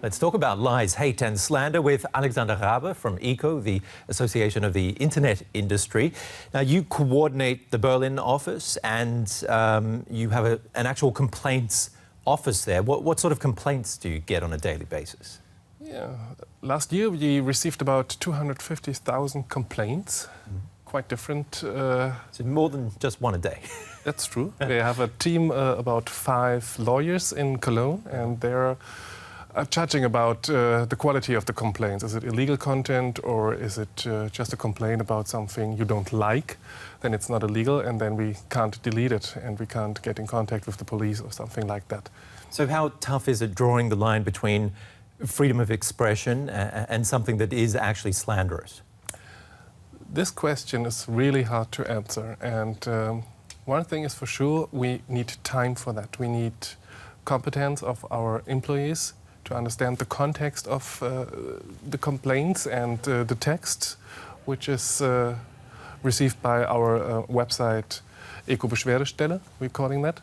Let's talk about lies, hate and slander with Alexander Rabe from ECO, the Association of the Internet Industry. Now, you coordinate the Berlin office and you have an actual complaints office there. What sort of complaints do you get on a daily basis? Yeah, last year we received about 250,000 complaints. Quite different. So more than just one a day. That's true. We have a team about 5 lawyers in Cologne, and they're judging about the quality of the complaints. Is it illegal content, or is it just a complaint about something you don't like? Then it's not illegal, and then we can't delete it, and we can't get in contact with the police or something like that. So how tough is it drawing the line between freedom of expression and something that is actually slanderous? This question is really hard to answer, and one thing is for sure, we need time for that. We need competence of our employees to understand the context of the complaints and the text, which is received by our website Eco-Beschwerdestelle, we're calling that.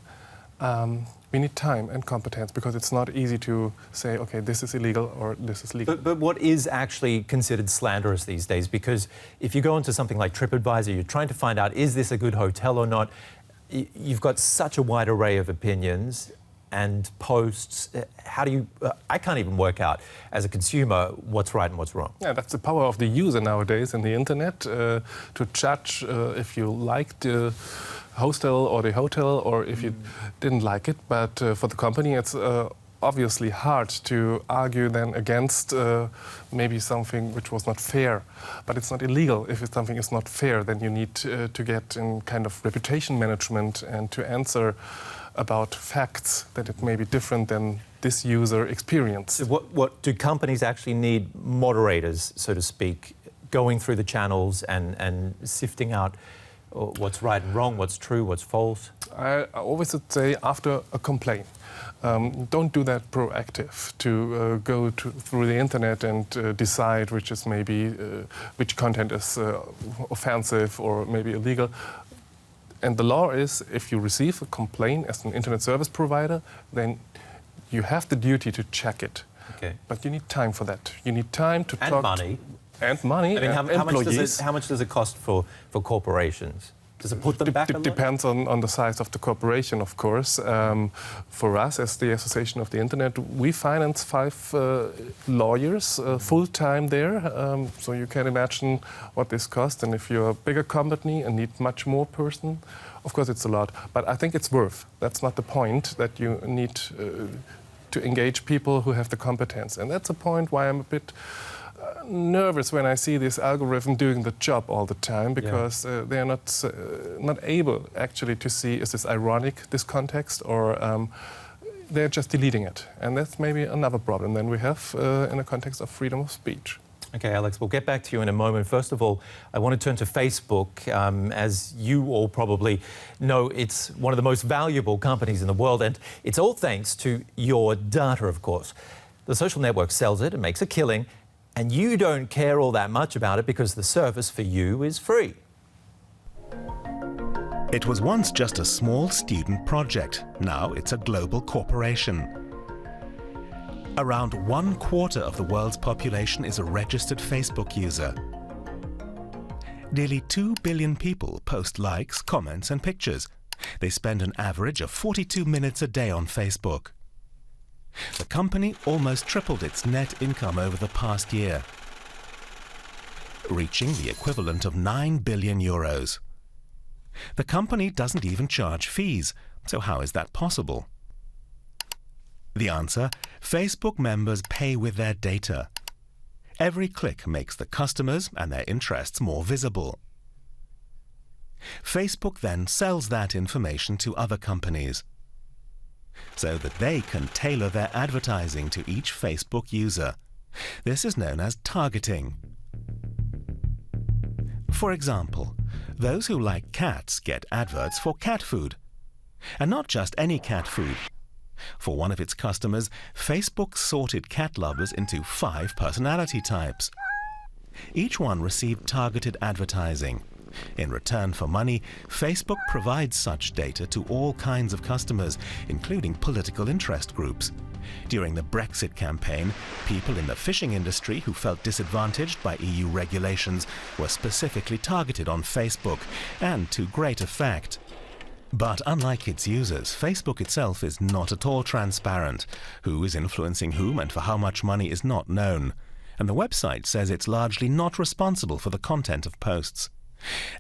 We need time and competence because it's not easy to say, okay, this is illegal or this is legal. But what is actually considered slanderous these days? Because if you go into something like TripAdvisor, you're trying to find out, is this a good hotel or not? You've got such a wide array of opinions and posts. How do you, I can't even work out as a consumer what's right and what's wrong. Yeah, that's the power of the user nowadays in the internet, to judge if you liked the hostel or the hotel or if you didn't like it. But for the company, it's obviously hard to argue then against maybe something which was not fair. But it's not illegal. If something is not fair, then you need to get in kind of reputation management and to answer about facts that it may be different than this user experience. So what do companies actually need? Moderators, so to speak, going through the channels and sifting out what's right and wrong, what's true, what's false? I always would say after a complaint. Don't do that proactive to go through the internet and decide which is maybe which content is offensive or maybe illegal. And the law is, if you receive a complaint as an internet service provider, then you have the duty to check it. Okay. But you need time for that. You need time to talk. And money. And money. I mean, and employees. How much does it cost for corporations? Does it put them back? It depends on the size of the corporation, of course. For us, as the Association of the Internet, we finance 5 lawyers full-time there. So you can imagine what this costs. And if you're a bigger company and need much more person, of course it's a lot. But I think it's worth. That's not the point, that you need to engage people who have the competence. And that's a point why I'm a bit nervous when I see this algorithm doing the job all the time, because they are not able actually to see, is this ironic, this context, or they're just deleting it. And that's maybe another problem than we have in the context of freedom of speech. Okay, Alex, we'll get back to you in a moment. First of all, I want to turn to Facebook. As you all probably know, it's one of the most valuable companies in the world, and it's all thanks to your data, of course. The social network sells it and makes a killing, and you don't care all that much about it because the service for you is free. It was once just a small student project. Now it's a global corporation. Around 1/4 of the world's population is a registered Facebook user. Nearly 2 billion people post likes, comments and pictures. They spend an average of 42 minutes a day on Facebook. The company almost tripled its net income over the past year, reaching the equivalent of 9 billion euros. The company doesn't even charge fees, so how is that possible? The answer: Facebook members pay with their data. Every click makes the customers and their interests more visible. Facebook then sells that information to other companies, so that they can tailor their advertising to each Facebook user. This is known as targeting. For example, those who like cats get adverts for cat food. And not just any cat food. For one of its customers, Facebook sorted cat lovers into 5 personality types. Each one received targeted advertising. In return for money, Facebook provides such data to all kinds of customers, including political interest groups. During the Brexit campaign, people in the fishing industry who felt disadvantaged by EU regulations were specifically targeted on Facebook, and to great effect. But unlike its users, Facebook itself is not at all transparent. Who is influencing whom and for how much money is not known. And the website says it's largely not responsible for the content of posts.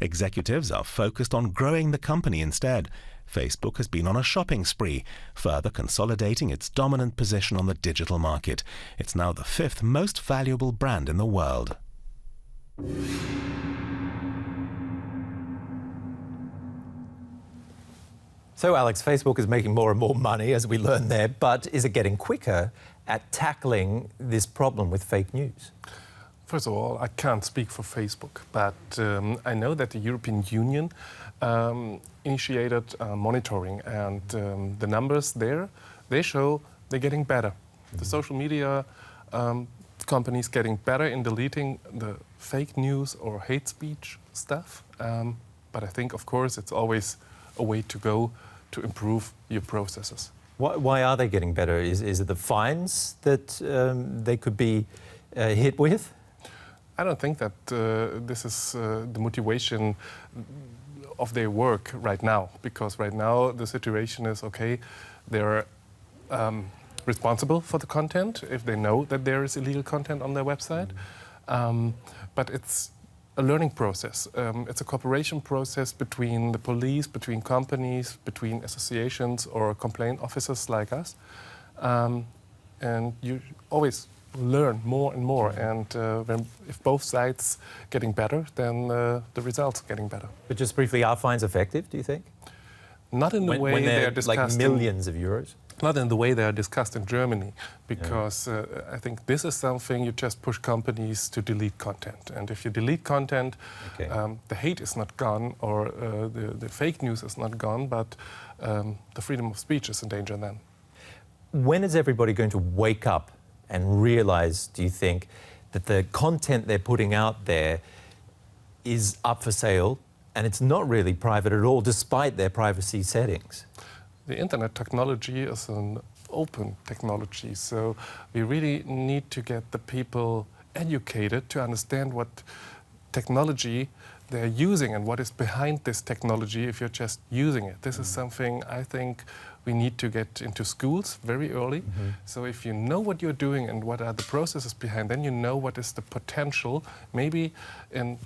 Executives are focused on growing the company instead. Facebook has been on a shopping spree, further consolidating its dominant position on the digital market. It's now the 5th most valuable brand in the world. So, Alex, Facebook is making more and more money, as we learned there, but is it getting quicker at tackling this problem with fake news? First of all, I can't speak for Facebook, but I know that the European Union initiated monitoring, and the numbers there, they show they're getting better. The social media companies getting better in deleting the fake news or hate speech stuff. But I think, of course, it's always a way to go to improve your processes. Why are they getting better? Is it the fines that they could be hit with? I don't think that this is the motivation of their work right now, because right now the situation is, okay, they're responsible for the content if they know that there is illegal content on their website. But it's a learning process. It's a cooperation process between the police, between companies, between associations or complaint officers like us. And you always learn more and more. And if both sides getting better, then the results are getting better. But just briefly, are fines effective, do you think? Not in the way when they're they're discussed. like millions of euros? Not in the way they are discussed in Germany, because I think this is something you just push companies to delete content. And if you delete content, Okay. The hate is not gone, or the fake news is not gone, but the freedom of speech is in danger then. When is everybody going to wake up and realize, do you think, that the content they're putting out there is up for sale and it's not really private at all, despite their privacy settings? The internet technology is an open technology, so we really need to get the people educated to understand what technology they're using and what is behind this technology if you're just using it. This is something I think we need to get into schools very early. So if you know what you're doing and what are the processes behind, then you know what is the potential, maybe in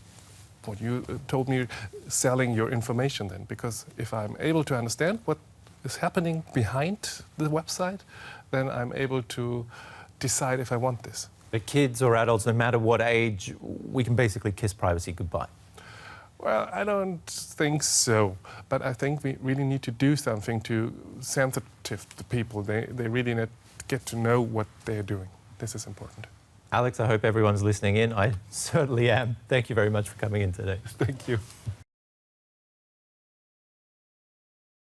what you told me, selling your information then. Because if I'm able to understand what is happening behind the website, then I'm able to decide if I want this. The kids or adults, no matter what age, we can basically kiss privacy goodbye. Well, I don't think so. But I think we really need to do something to sensitive the people. They really need to get to know what they're doing. This is important. Alex, I hope everyone's listening in. I certainly am. Thank you very much for coming in today. Thank you.